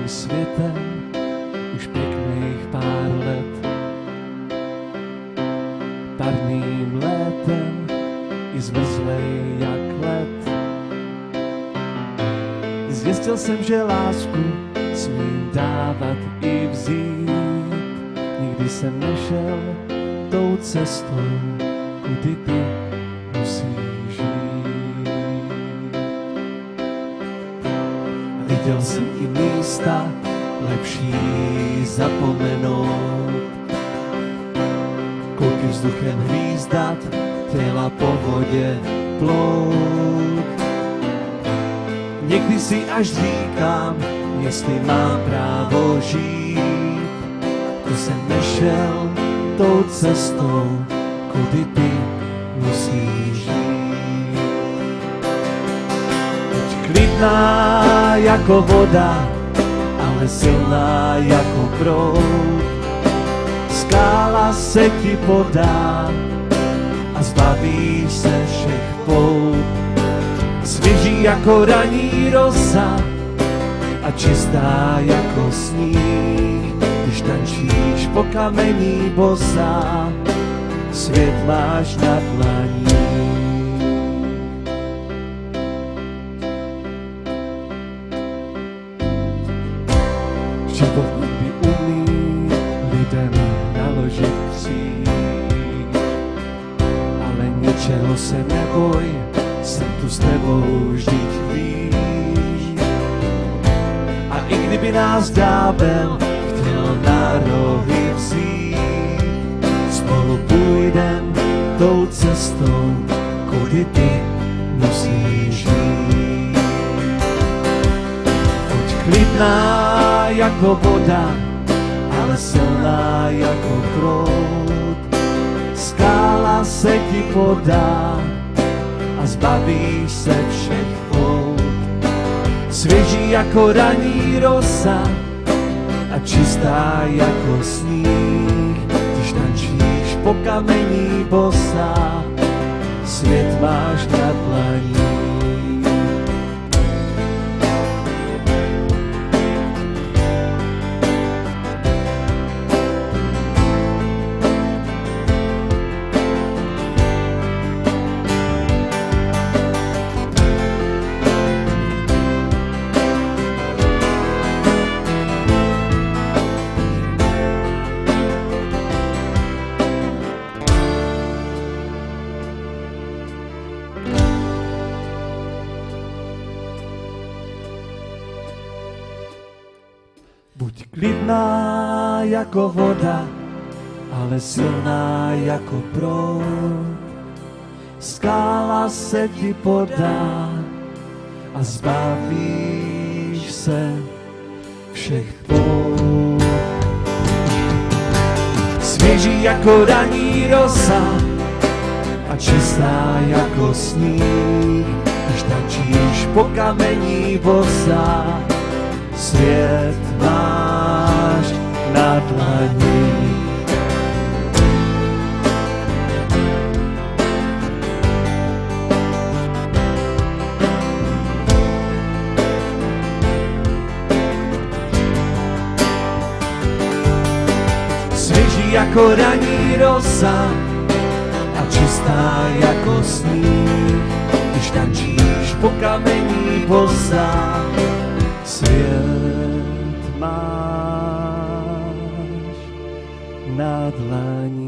světem už pěkných pár let. Parným létem i zmrzlej jak led. Zjistil jsem, že lásku smím dávat i vzít. Nikdy jsem nešel tou cestou, kudy ty musíš jít. Viděl jsem i místa lepší zapomenout. Koľky vzduchem hvízdat, těla po vodě plout. Někdy si až říkám, jestli mám právo žít. Tu jsem nešel tou cestou, kudy ty musíš jít. Buď klidná jako voda, ale silná jako proud. Skála se ti podá a zbavíš se všech pout. Svěží jako raní rosa a čistá jako sníh. Když tančíš po kamení bosá, svět máš na dlaní. Život někdy umí lidem naložit kříž, ale ničeho se neboj, jsem tu s tebou vždyť víš. A i kdyby nás ďábel chtěl na rohy vzít, spolu půjdem tou cestou, kudy ty musíš jít. Buď klidná jako voda, ale silná jako proud. Skála se ti podá a zbavíš se všech pout. Svěží jako raní rosa a čistá jako sníh. Když tančíš po kamení bosá, svět máš na dlaní. Buď klidná jako voda, ale silná jako proud. Skála se ti podá a zbavíš se všech pout. Svěží jako raní rosa a čistá jako sníh. Když tančíš po kamení bosá, svět máš na dlaní. Svěží jako raní rosa a čistá jako sníh. Když tančíš po kamení bosá, svět máš na dlaní.